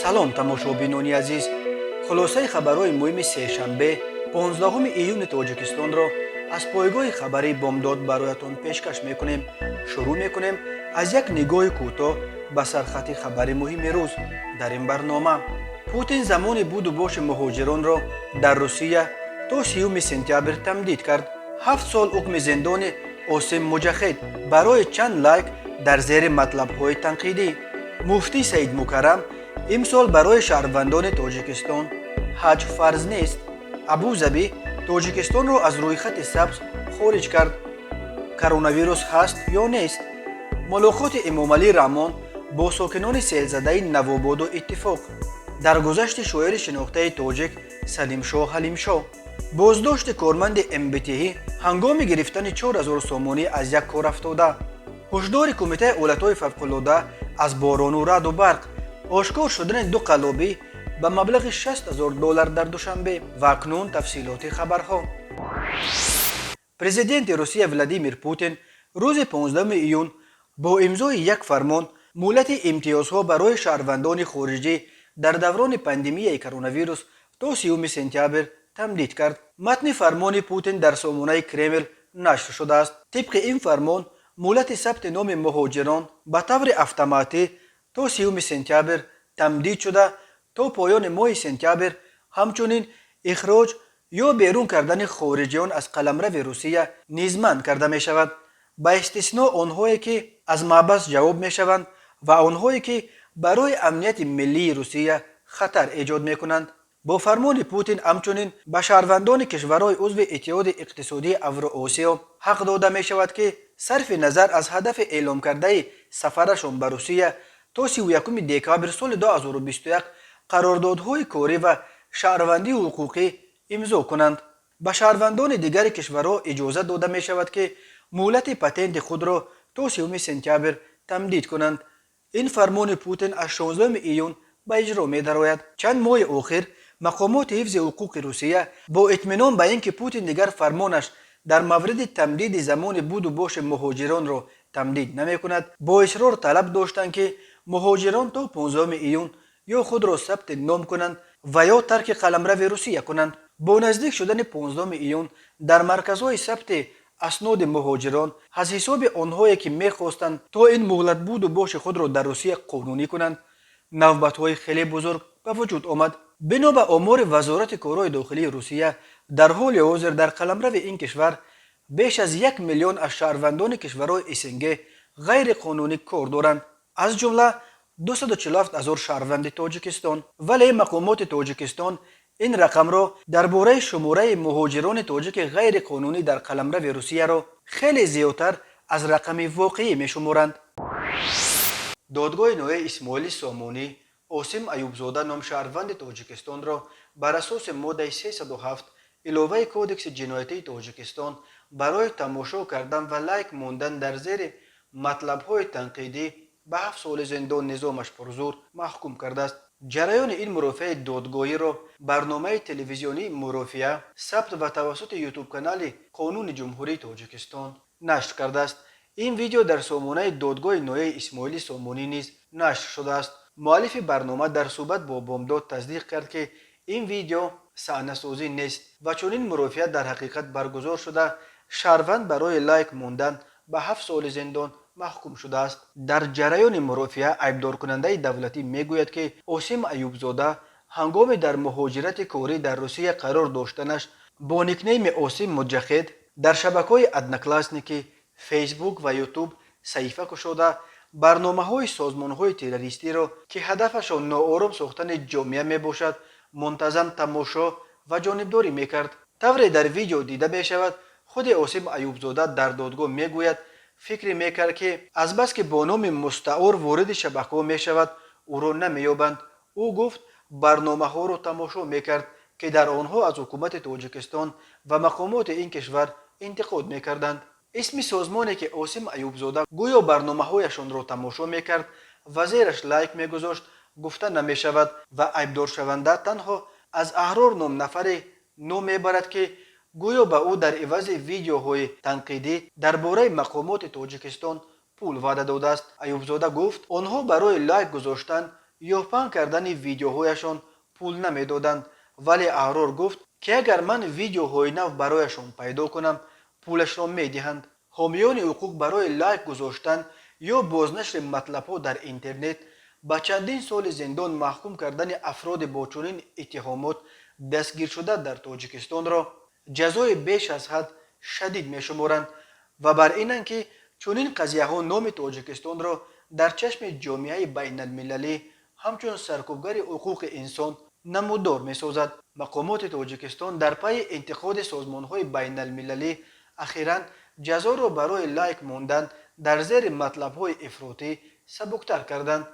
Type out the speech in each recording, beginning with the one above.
салом тамошобинони азиз, хулосаи хабарҳои муҳими сешанбе 15 июни тоҷикистонро аз пойгоҳи хабари бомдод бароятон пешкаш мекунем. шурӯъ мекунем аз як нигоҳи кӯтоҳ ба сархати хабари муҳими рӯз. дар ин барнома путин замони буду боши муҳоҷиронро дар русия то 30 сентябр тамдид кард. 7 сол ҳукми зиндони Осим Муҷахед барои чанд лайк дар зери матлабҳои танқидӣ. муфтӣ Саид Мукаррам имсол барои шаҳрвандони тоҷикистон ҳаҷ фарз нест. Абу Заби тоҷикистонро аз рӯйхати сабз хориҷ кард. коронавирус ҳаст ё нест? мулоқоти Эмомалӣ Раҳмон бо сокинони селзадаи Навободу иттифоқ. даргузашти шоири шинохтаи тоҷик Салимшоҳ Ҳалимшоҳ. боздошти корманди МБТИ ҳангоми гирифтани 4000 сомонӣ аз як корафтода. ҳушдори кумитаи ҳолатҳои фавқуллода аз борону раъду барқ. ошкор шудани ду қаллобӣ ба маблағи $60,000 дар Душанбе. ва акнун тафсилоти хабарҳо. президенти Русия Владимир Путин рӯзи 15 июн бо имзои як фармон муҳлати имтиёзҳо барои шаҳрвандони хориҷӣ дар даврони пандемияи коронавирус то 30 сентябр тамдид кард. матни фармони Путин дар сомонаи Кремл нашр шудааст. тибқи ин фармон муҳлати сабти номи муҳоҷирон ба таври автоматӣ то 30 сентябр тамдид шуда то поёни моҳи сентябр ҳамчунин ихроҷ ё берун кардани хориҷиён аз қаламрави Русия низ манъ карда мешавад, ба истисно онҳое ки аз маҳбас ҷавоб мешаванд ва онҳое ки барои амнияти миллии Русия хатар эҷод мекунанд. бо фармони Путин ҳамчунин ба шаҳрвандони кишварҳои узви Иттиҳоди иқтисодии Авроосиё ҳақ дода мешавад ки сарфи назар аз ҳадафи эъломкардаи сафарашон ба Русия то 31 декабр соли 2021 қарордодҳои корӣ ва шаҳрвандии ҳуқуқӣ имзо кунанд. ба шаҳрвандони дигари кишварҳо иҷозат дода мешавад ки муҳлати патенти худро то 30 сентябр тамдид кунанд. ин фармони Путин аз 16 июн ба иҷро медарояд. чанд моҳи охир мақомоти ҳифзи ҳуқуқи Русия бо итминон ба ин ки Путин дигар фармонаш дар мавриди тамдиди замони буду боши муҳоҷиронро тамдид намекунад, бо исрор талаб доштанд ки муҳоҷирон то 15 июн ё худро сабти ном кунанд ва ё тарки қаламрави Русия кунанд. бо наздик шудани 15 июн дар марказҳои сабти асноди муҳоҷирон аз ҳисоби онҳое ки мехостанд то ин муҳлат буду боши худро дар Русия қонунӣ кунанд, навбатҳои хеле бузург ба вуҷуд омад. бино ба омори вазорати корҳои дохилии Русия дар ҳоли ҳозир дар қаламрави ин кишвар беш аз 1 миллион аз шаҳрвандони кишварҳои СНГ ғайриқонунӣ кор доранд, аз ҷумла 247 000 шаҳрванди Тоҷикистон. вале мақомоти Тоҷикистон ин рақамро дар бораи шумораи муҳоҷирони тоҷики ғайриқонунӣ дар қаламрави Русияро хеле зиёдтар аз рақами воқеӣ мешуморанд. додгоҳи ноҳияи Исмоили Сомонӣ Осим Аюбзода номшаҳрванди Тоҷикистонро бар асоси моддаи 307 иловаи кодекси ҷиноятии Тоҷикистон барои тамошо кардан ва лайк мондан дар зери матлабҳои танқидӣ ба 7 соли зиндон низомаш пурзур маҳкум кардааст. ҷараёни ин мурофиаи додгоҳиро барномаи телевизионии Мурофиа сабт ва тавассути ютуб-канали Қонуни Ҷумҳурии Тоҷикистон нашр кардааст. ин видео дар сомонаи додгоҳи ноҳияи Исмоили Сомонӣ низ нашр шудааст. муаллифи барнома дар суҳбат бо Бомдод таздиқ кард ки ин видео саҳнасозӣ нест ва чунин мурофиа дар ҳақиқат баргузор шуда шаҳрванд барои лайк мондан ба 7 соли зиндон маҳкум шудааст. дар ҷараёни мурофиа айбдоркунандаи давлатӣ мегӯяд ки Осим Аюбзода ҳангоми дар муҳоҷирати корӣ дар Русия қарор доштанаш бо никнейми Осим Муҷахед дар шабакаҳои Одноклассники, Фейсбук ва Ютуб саҳифа кушода барномаҳои созмонҳои террористиро ки ҳадафашон ноором сохтани ҷомеа мебошад мунтазам тамошо ва ҷонибдорӣ мекард. тавре дар видео дида мешавад худи Осим Аюбзода дар додгоҳ мегӯяд фикре мекард ки азбаски бо номи мустаъор вориди шабакаҳо мешавад ӯро намеёбанд. ӯ гуфт барномаҳоро тамошо мекард ки дар онҳо аз ҳукумати Тоҷикистон ва мақомоти ин кишвар интиқод мекарданд. исми созмоне ки Осим Аюбзода гӯё барномаҳояшонро тамошо мекард ва зераш лайк мегузошт гуфта намешавад ва айбдоршаванда танҳо аз Аҳрор ном нафаре ном мебарад ки гӯё ба ӯ дар ивази видеоҳои танқидӣ дар бораи мақомоти Тоҷикистон пул ваъда додааст. Аюбзода гуфт онҳо барои лайк гузоштан یوپان کردن ویدیوهایشان پول نمیدادند، ولی اهرار گفت که اگر من ویدیوهای نو برایشان پیدا کنم پولش را میدهند. حامیان حقوق برای لایک گذاشتن یا بازنشر مطلبها در اینترنت با چندین سال زندان محکوم کردن افراد با چنین اتهامات دستگیر شده در تاجیکستان را جزای بیش از حد شدید میشمارند و بر اینند که چنین قضیه ها نام تاجیکستان را در چشم جامعه بین المللی همچون سرکوبگر حقوق انسان نمودار می سازد. مقامات تاجیکستان در پی انتقاد سازمان های بین المللی اخیراً جزا را برای لایک ماندن در زیر مطلب های افراطی سبکتر کردند.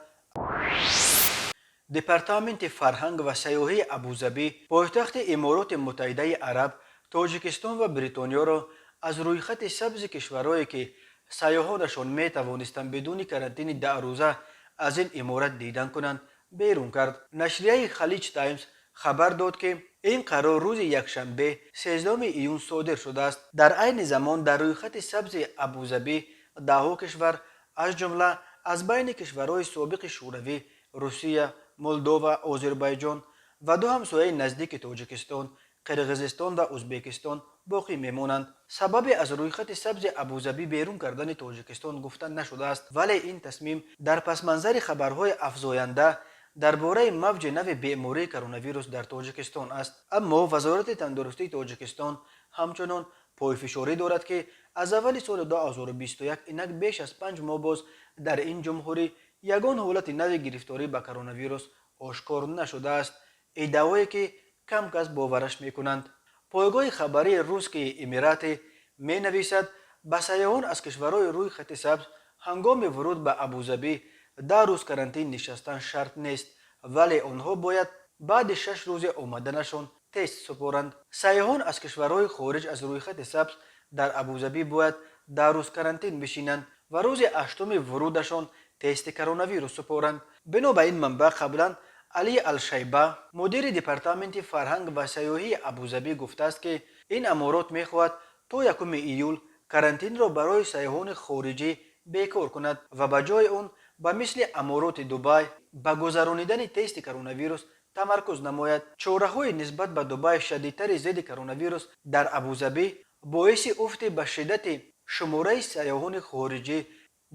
دپارتمنت فرهنگ و سیاحی ابوظبی پایتخت امارات متحده عرب تاجیکستان و بریتانیا را از روی خط سبز کشورهایی که سیاحانشان می توانستند بدون کرانتین 10 روزه از این امارت دیدن کنند بیرون کرد. نشریه خلیج تایمز خبر داد که این قرار روز یکشنبه 13 ایون صادر شده است. در عین زمان در روی خط سبز ابوظبی 10 کشور از جمله از بین کشورهای سابق شوروی روسیه، مولدووا، آذربایجان و دو همسایه نزدیک تاجیکستان قرقیزستان و ازبکستان باقی میمانند. سبب از روی خط سبز ابوظبی بیرون کردن تاجیکستان گفته نشده است، ولی این تصمیم در پس منظر خبرهای افزاینده درباره موج نو بیماری کرونا ویروس در تاجیکستان است. اما وزارت تندرستی تاجیکستان همچنان پایفشاری دارد که از اول سال 2021 اینک بیش از 5 ماه باز در این جمهوری یگان حالت نو گرفتاری به کرونا ویروس آشکار نشده است. ادعایی که کم کس باورش میکنند. پایگاه خبری روس که امارات می نویسد به سیاحان از کشورهای روی خط سبز هنگام ورود به ابوظبی 10 روز کرانتین نشستن شرط نیست، ولی آنها باید بعد 6 روز آمدنشان تست سپارند. سیاحان از کشورهای خارج از روی خط سبز در ابوظبی باید 10 روز کرانتین بشینند و روز 8 ورودشان تست کرونا ویروس سپارند. بنابراین منبع قبلا علی الشیبه مدیر دپارتمنت فرهنگ و سیاحی ابوظبی گفته است که این امارات میخواهد تا 1 ایول کرانتین را برای سیاحان خارجی بیکار کند و به جای آن به مثل امارات دبی به گذرانیدن تست کرونا ویروس تمرکز نماید. چاره‌های نسبت به دبی شدیدتر ضد کرونا ویروس در ابوظبی باعث افت به شدت شماره سیاحان خارجی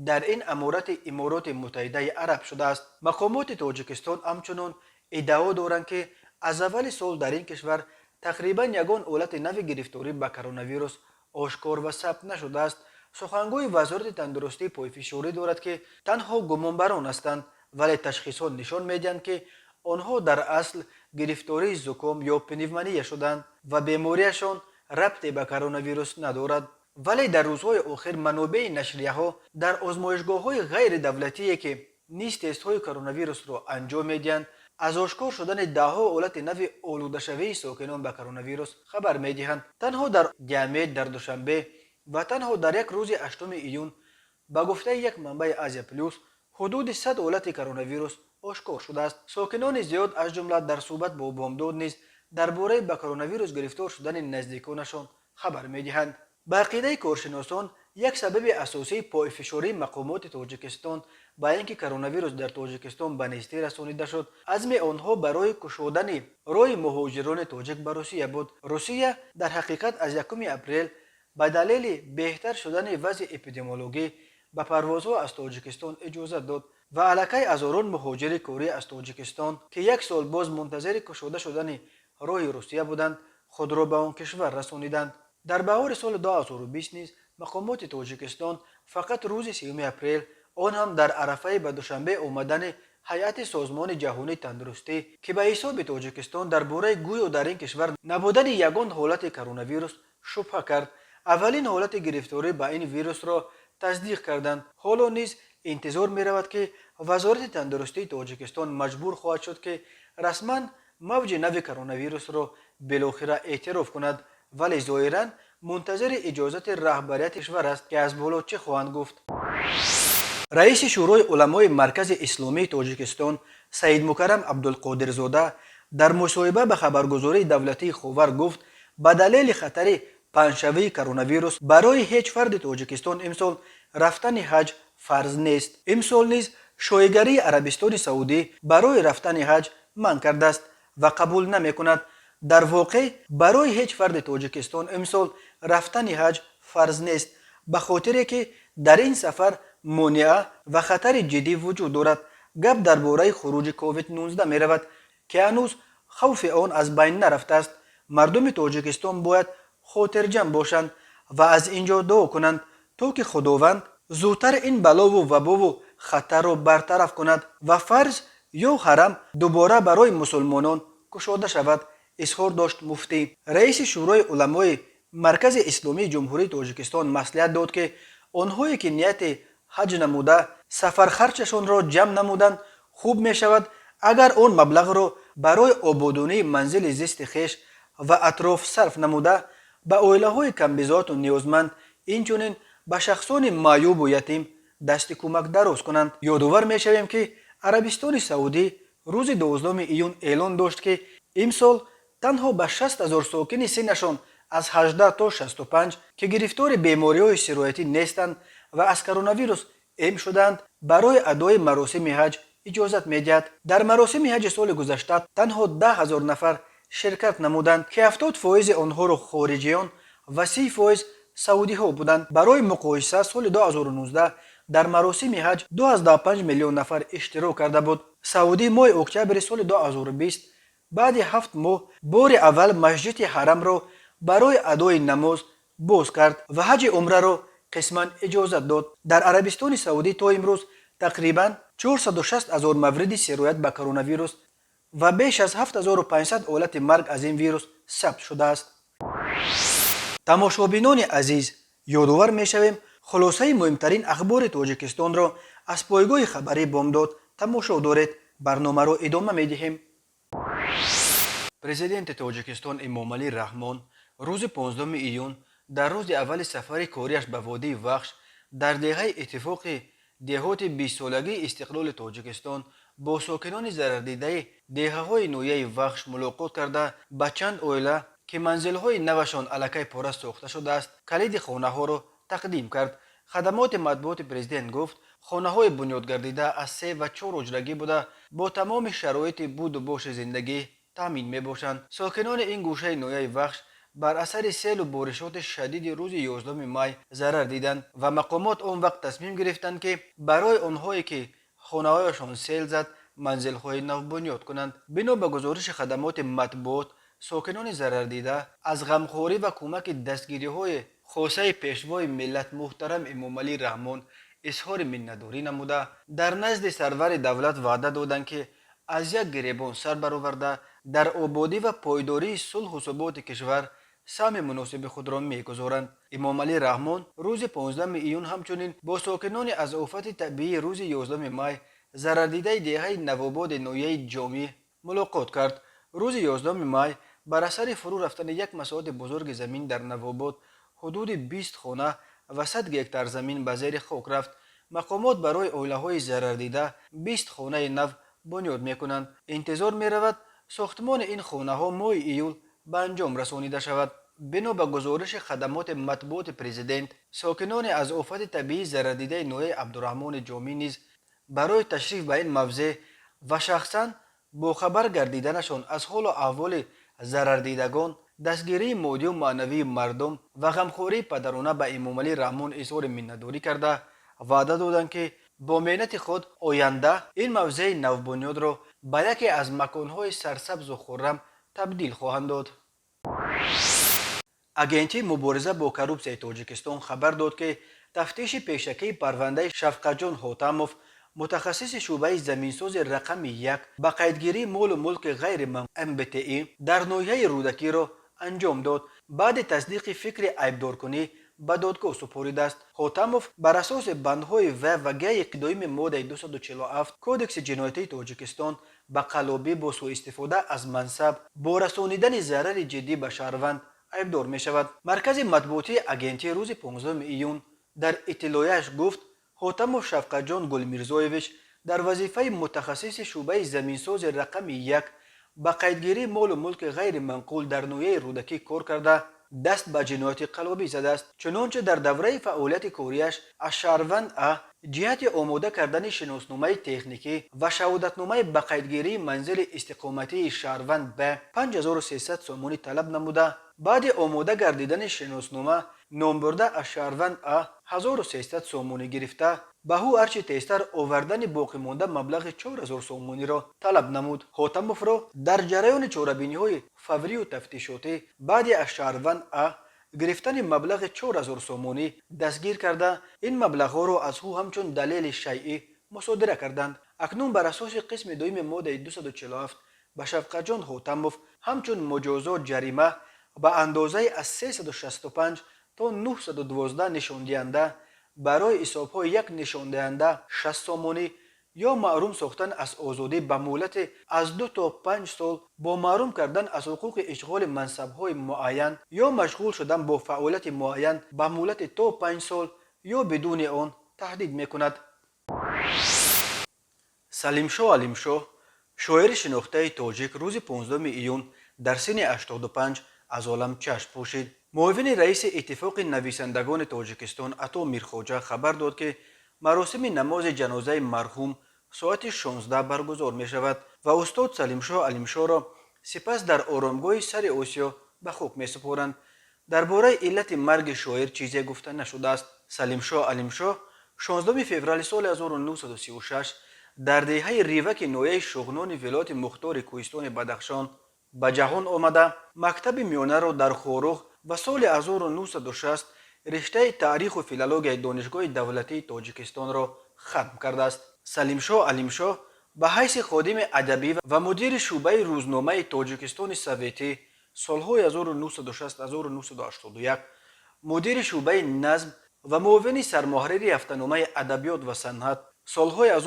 در این امارات متحده عرب شده است. مقامات تاجیکستان همچنان ادعا دارند که از اول سال در این کشور تقریبا یگان حالت نو گرفتاری به کرونا ویروس آشکار و ثبت نشده است. سخنگوی وزارت تندرستی پایفشاری دارد که تنها گمانبران هستند، ولی تشخیصات نشان میدهند که آنها در اصل گرفتاری زکام یا پنیومونیا شدند و بیماریشان ربطی به کرونا ویروس ندارد. ولی در روزهای آخر منابع نشریه ها در آزمایشگاه های غیر دولتی که نیز تست های کرونا ویروس را انجام میدهند از آشکار شدن 10 حالت نو آلوده شوی ساکنان به کرونا ویروس خبر میدهند. تنها در دیامید در دوشنبه و تنها در یک روز 8 ایون با گفته یک منبع آزیا پلوس حدود 100 حالت کرونا ویروس آشکار شده است. ساکنان زیاد از جمله در صحبت با بامداد نیز درباره به کرونا ویروس گرفتار شدن نزدیکانشان خبر میدهند. به عقیده کارشناسان یک سبب اساسی پایفشاری مقامات تاجیکستان با اینکه کرونا ویروس در تاجیکستان به نیستی رسانیده شد عزم آنها برای گشودن راه مهاجران تاجیک به روسیه بود. روسیه در حقیقت از 1 اپریل به دلیل بهتر شدن وضع اپیدمیولوژی به پروازها از تاجیکستان اجازه داد و علاقه هزاران مهاجر کاری از تاجیکستان که یک سال باز منتظر گشوده شدن راه روسیه بودند خود را به آن کشور رسانیدند. در بهار سال 2020 نیز مقامات تاجیکستان فقط روز 3 اپریل آن هم در عرفه به دوشنبه آمدن هیئت سازمان جهانی تندرستی که به حساب تاجیکستان درباره گویا در این کشور نبودن یگان حالت کرونا ویروس شبهه کرد. اولین حالت گرفتاری به این ویروس را تصدیق کردند. حالا نیز انتظار می رود که وزارت تندرستی تاجیکستان مجبور خواهد شد که رسما موج نو کرونا ویروس را بالاخره اعتراف کند، ولی ظاهرا منتظر اجازت رهبریت کشور است که از بالا چه خواهند گفت. رئیس شورای علمای مرکز اسلامی تاجیکستان سید مکرم عبدالقادرزاده در مصاحبه به خبرگزاری دولتی خاور گفت به دلیل خطر پنجشنبه کرونا ویروس برای هیچ فرد تاجیکستان امسال رفتن حج فرض نیست. امسال نیز شایگری عربستان سعودی برای رفتن حج منع کرده است و قبول نمی. در واقع برای هیچ فرد تاجیکستان امسال رفتن حج فرض نیست، به خاطر که در این سفر مانع و خطر جدی وجود دارد. گپ درباره خروج کووید 19 می رود که هنوز خوف آن از بین نرفته است. مردم تاجیکستان باید خاطرجمع باشند و از اینجا دعا کنند تا که خداوند زودتر این بلا و وبا و خطر را برطرف کند و فرض یا حرم دوباره برای مسلمانان گشاده شود، اظهار داشت مفتی. رئیس شورای علمای مرکز اسلامی جمهوری تاجیکستان مصلحت داد که آنهایی که نیت حج نموده سفر خرچشان را جمع نمودند، خوب می شود اگر آن مبلغ را برای آبادانی منزل زیست خویش و اطراف صرف نموده به عائله های کمبزات و نیازمند، اینچنین به شخصان معیوب و یتیم دست کمک دراز کنند. یادآور می شویم که عربستان سعودی روز 12 ایون اعلان داشت که امسال تنها به 60,000 ساکن سنشان از 18 تا 65 که گرفتار بیماری‌های سرایتی نیستند و از کرونا ویروس ایم شدند برای ادای مراسم حج اجازت می‌دهد. در مراسم حج سال گذشته تنها 10,000 نفر شرکت نمودند که 70% آنها را خارجیان و 30% سعودی ها بودند. برای مقایسه سال 2019 در مراسم حج 2.5 میلیون نفر اشتراک کرده بود. سعودی ماه اکتبر سال 2020 بعد 7 ماه بار اول مسجد حرم را برای ادای نماز باز کرد و حج عمره را قسما اجازت داد. در عربستان سعودی تا امروز تقریبا 460,000 مورد سرایت به کرونا ویروس و بیش از 7500 حالت مرگ از این ویروس ثبت شده است. تماشابینان عزیز، یادآور می‌شویم خلاصه مهمترین اخبار تاجیکستان را از پایگاه خبری بامداد تماشا دارید. برنامه را ادامه می‌دهیم. پرزیدنت تاجیکستان امامعلی رحمان روز 15 ایون در روز اول سفر کاریش به وادی وخش در دهه اتفاق دهات 20 سالگی استقلال تاجیکستان با ساکنان ضرردیده دهه‌های نویه وخش ملاقات کرده به چند عائله که منزل‌های نوشان الکی پاره ساخته شده است کلید خانه‌ها را تقدیم کرد. خدمات مطبوعات پرزیدنت گفت خانه‌های بنیاد گردیده از 3 و 4 حجرگی بوده با تمام شرایط بود و باش زندگی تامین می‌باشند. ساکنان این گوشه نویه وخش بر اثر سیل و بارشات شدید روز 11 می ضرر دیدند و مقامات آن وقت تصمیم گرفتند که برای آنهایی که خانه‌هایشان سیل زد منزل‌های نو بنیاد کنند. بنا به گزارش خدمات مطبوعات ساکنان ضرر دیده از غمخواری و کمک دستگیری‌های خاصه پیشوای ملت محترم امامعلی رحمان اظهار منتداری نموده در نزد سرور دولت وعده دادند که از یک گریبان سر برآورده در آبادی و پایداری صلح و ثبات کشور سهم مناسب خود را می‌گذارند. امامعلی رحمان روز 15 ایون همچنین با ساکنان از آفت طبیعی روز 11 می ضرر دیده دهه نوآباد نویه جامع ملاقات کرد. روز 11 می بر اثر فرو رفتن یک مساحت بزرگ زمین در نوآباد حدود 20 خانه و 100 هکتار زمین به زیر خاک رفت. مقامات برای عائله‌های ضرر دیده 20 خانه نو بنیاد می‌کنند. انتظار می‌رود ساختمان این خانه‌ها ماه ایول به انجام رسانیده شود. بنا به گزارش خدمات مطبوعات پرزیدنت ساکنان از آفت طبیعی ضرر دیده نویه عبدالرحمن جامی نیز برای تشریف به این موضع و شخصاً با خبر گردیدنشان از حال و احوال ضرر دیدگان، دستگیری مادی و معنوی مردم و غمخواری پدرانه به امامعلی رحمان اظهار منتداری کرده وعده دادند که با محنت خود آینده این موضع نوبنیاد را به یکی از مکانهای سرسبز و خرم تبدیل خواهند داد. اگنتی مبارزه با کروپسیای تاجیکستان خبر داد که تفتیش پیشکی پرونده شفقت جان حاتموف متخصص شعبه زمینساز رقم 1 به قیدگیری مال و ملک غیر MBTI در ناحیه رودکی را انجام داد. بعد تصدیق فکر عیبدارکنی به دادگاه سپرده است. حاتموف بر اساس بندهای و گه اقدامی ماده 247 کودکس جنایتی تاجیکستان به قلابی با سوء استفاده از منصب با رسانیدن ضرر جدی به شهروند عیبدار می شود. مرکز مطبوعاتی اگنتی روز 15 ایون در اطلاعیش گفت حاتموف شفقت جان گلمیرزایویچ در وظیفه متخصص شعبه زمینساز رقم 1 به قیدگیری مال و ملک غیر منقول در ناحیه رودکی کار کرده دست به جنایت قلابی زده است. چنانچه در دوره فعالیت کاریش از شهروند جهت آماده کردن شناسنامه تکنیکی و شهادتنامه به قیدگیری منزل استقامتی شهروند به 5300 سومونی طلب نموده. بعد آماده گردیدن شناسنامه نام برده از شهروند 1300 سومونی گرفته به او هرچی تیزتر آوردن باقی مانده مبلغ 4000 سومونی را طلب نمود. حاتموف را در جریان چاره‌بینی های فوری و تفتیشاتی بعد از شهروند گرفتن مبلغ 4000 سومونی دستگیر کرده این مبلغ ها را از او همچون دلیل شیعی مصادره کردند. اکنون بر اساس قسم دویم ماده 247 به شفقت جان حاتموف همچون مجازات جریمه به اندازه از 365 تا 912 نشان دهنده برای حساب های یک نشان دهنده 60 سومونی یا محروم ساختن از آزادی به مهلت از 2 تا 5 سال با محروم کردن از حقوق اشغال منصب های معین یا مشغول شدن با فعالیت معین به مهلت تا 5 سال یا بدون آن تهدید میکند. سلیم شاه علیمشاه شاعر شناخته تاجیک روز 15 ایون در سن 85 از عالم چشم پوشید. معاون رئیس اتفاق نویسندگان تاجیکستان عطا میرخواجه خبر داد که مراسم نماز جنازه مرحوم ساعت 16 برگزار می شود و استاد سلیم شاه علیمشاه را سپس در آرامگاه سر آسیا به خاک می سپارند. درباره علت مرگ شاعر چیزی گفته نشده است. سلیم شاه علیمشاه 16 فوریه سال 1936 در دهه ریوک نویه شغنان ولایت مختار کوهستان بدخشان به جهان آمده مکتب میانه را در خاروغ و سال 1960 رشته تاریخ و فیلولوژی دانشگاه دولتی تاجیکستان را ختم کرده است. سلیم شاه علیمشاه به حیث خادم ادبی و مدیر شعبه روزنامه تاجیکستان سوویتی سالهای 1960-1981 مدیر شعبه نظم و معاون سرمحرر هفته‌نامه ادبیات و صنعت سالهای 1982-1989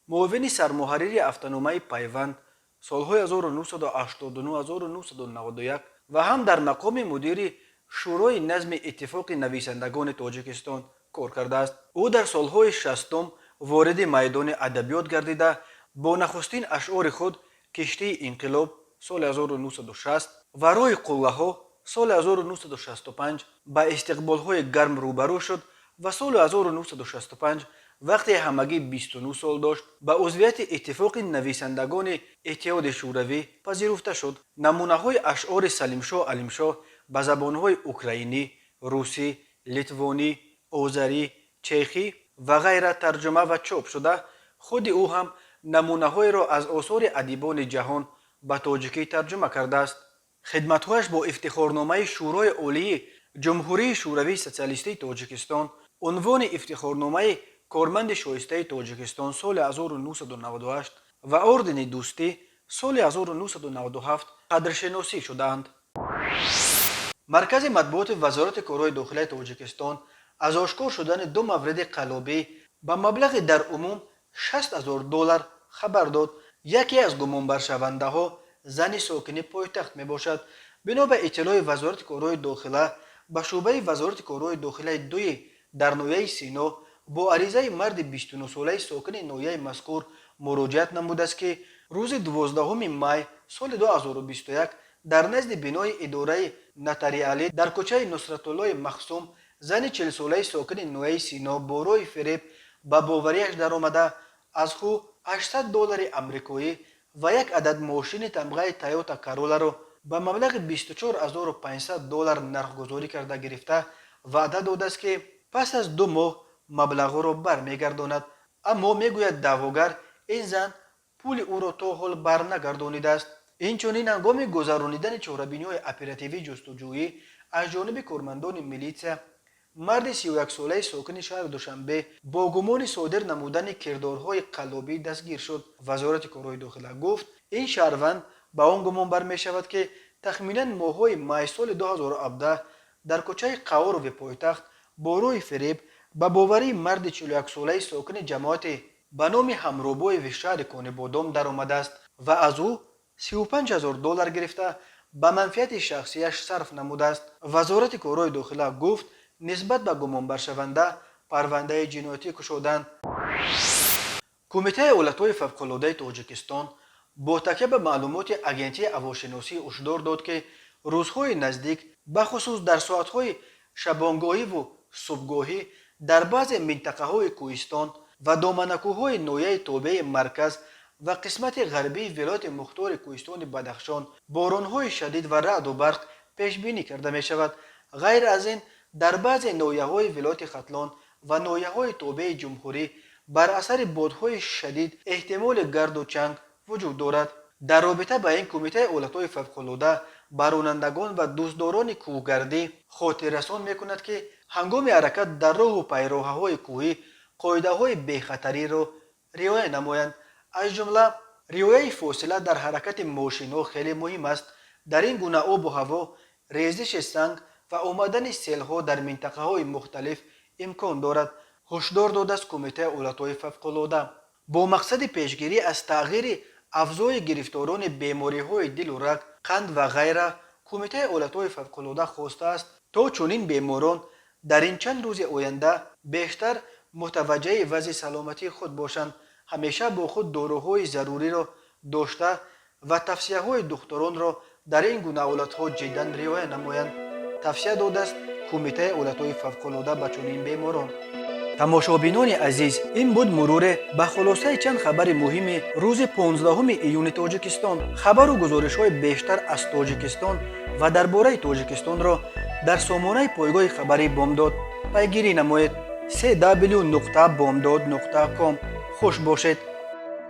معاون سرمحرر هفته‌نامه پیوند سالهای 1989-1991 و هم در مقام مدیر شورای نظم اتفاق نویسندگان تاجیکستان کار کرده است. او در سالهای 60 وارد میدان ادبیات گردیده با نخستین اشعار خود کشتی انقلاب سال 1960 و راه قله ها سال 1965 به استقبال های گرم روبرو شد و سال 1965 وقتی همگی 29 سال داشت به عضویت اتفاق نویسندگان اتحاد شوروی پذیرفته شد. نمونه های اشعار سلیم شاه علیمشاه به زبان های اوکراینی، روسی، لیتوانی، آذری، چخی و غیره ترجمه و چاپ شده. خود او هم نمونه های را از آثار ادیبان جهان به تاجیکی ترجمه کرده است. خدمت‌هایش با افتخارنامه شورای عالی جمهوری شوروی سوسیالیستی تاجیکستان، عنوان افتخارنامه کارمند شایسته تاجیکستان سال 1998 و اردن دوستی سال 1997 قدرشناسی شدند. مرکز مطبوعات وزارت کارهای داخلی تاجیکستان از آشکار شدن دو مورد قلابی به مبلغ در عموم $60,000 خبر داد. یکی از گمانبر شونده ها زن ساکن پایتخت می باشد. بنا به اطلاع وزارت کارهای داخلی به شعبه وزارت کارهای داخلی دوی در ناحیه سینا با عریضه مرد 29 ساله ساکن ناحیه مذکور مراجعت نموده است که روز 12 می سال 2021 در نزد بنای اداره نتریالی در کوچه نصرت الله مخصوم زن 40 ساله ساکن ناحیه سینا با راه فریب به باوریش در آمده از خو $800 امریکایی و یک عدد ماشین تمغه تایوتا کارولا را به مبلغ $24,500 نرخگذاری کرده گرفته وعده داده است که پس از 2 ماه مبلغ را برمیگرداند. اما میگوید دعواگر این زن پول او را تا حال برنگردانیده است. اینچنین هنگام گذرانیدن چاره‌بینی‌های اپراتیوی جستجویی از جانب کارمندان میلیسیا مرد 31 ساله ساکن شهر دوشنبه با گمان صادر نمودن کردارهای قلابی دستگیر شد. وزارت کارهای داخلی گفت این شهروند به آن گمان برمی شود که تخمینا ماه‌های می سال 2017 در کوچه قوارو پایتخت با راه فریب به باوری مرد 41 ساله ساکن جماعت به نام همروبای و شهر کانه بادام در آمده است و از او $35,000 گرفته به منفعت شخصیش صرف نموده است. وزارت کارهای داخلی گفت نسبت به گمانبر شونده پرونده جنایتی گشودند. کمیته ایالت‌های فوق‌العاده تاجیکستان با تکیه به معلومات اگنسی هواشناسی هشدار داد که روزهای نزدیک بخصوص در ساعت‌های شبانگاهی و صبحگاهی дар баъзе минтақаҳои кӯҳистон ва доманакӯҳҳои ноҳияи тобеи марказ ва қисмати ғарбии вилояти мухтори кӯҳистони Бадахшон боронҳои шадид ва раъду барқ пешбинӣ карда мешавад. ғайр аз ин, дар баъзе ноҳияҳои вилояти Хатлон ва ноҳияҳои тобеи ҷумҳурӣ бар асари бодҳои шадид эҳтимоли гарду чанг вуҷуд дорад. дар робита ба ин Кумитаи ҳолатҳои фавқулода ба ронандагон ва дӯстдорони кӯҳгардӣ хотиррасон мекунад, ки ҳангоми ҳаракат дар роҳу пайроҳаҳои кӯҳӣ қоидаҳои бехатариро риоя намоянд. аз ҷумла риояи фосила дар ҳаракати мошинҳо хеле муҳим аст. дар ин гуна обу ҳаво резиши санг ва омадани селҳо дар минтақаҳои мухталиф имкон дорад, ҳушдор додааст Кумитаи ҳолатҳои фавқулода. бо мақсади пешгирӣ аз тағйири авзои гирифторони бемориҳои дилу раг, қанд ва ғайра, Кумитаи ҳолатҳои фавқулода хостааст, то чунин беморон дар ин чанд рӯзи оянда бештар мутаваҷҷиҳи вазъи саломатии худ бошанд. ҳамеша бо худ доруҳои заруриро дошта ва тавсияҳои духторонро дар ин гуна ҳолатҳо ҷиддан риоя намоянд, тавсия додааст Кумитаи ҳолатҳои фавқулода ба чунин беморон. тамошобинони азиз, ин буд муруре ба хулосаи чанд хабари муҳими рӯзи 15 июни Тоҷикистон. хабару гузоришҳои бештар аз Тоҷикистон ва дар бораи Тоҷикистонро дар сомонаи пойгоҳи хабари Бомдод пайгирӣ намоед. www.bomdod.com. хуш бошед.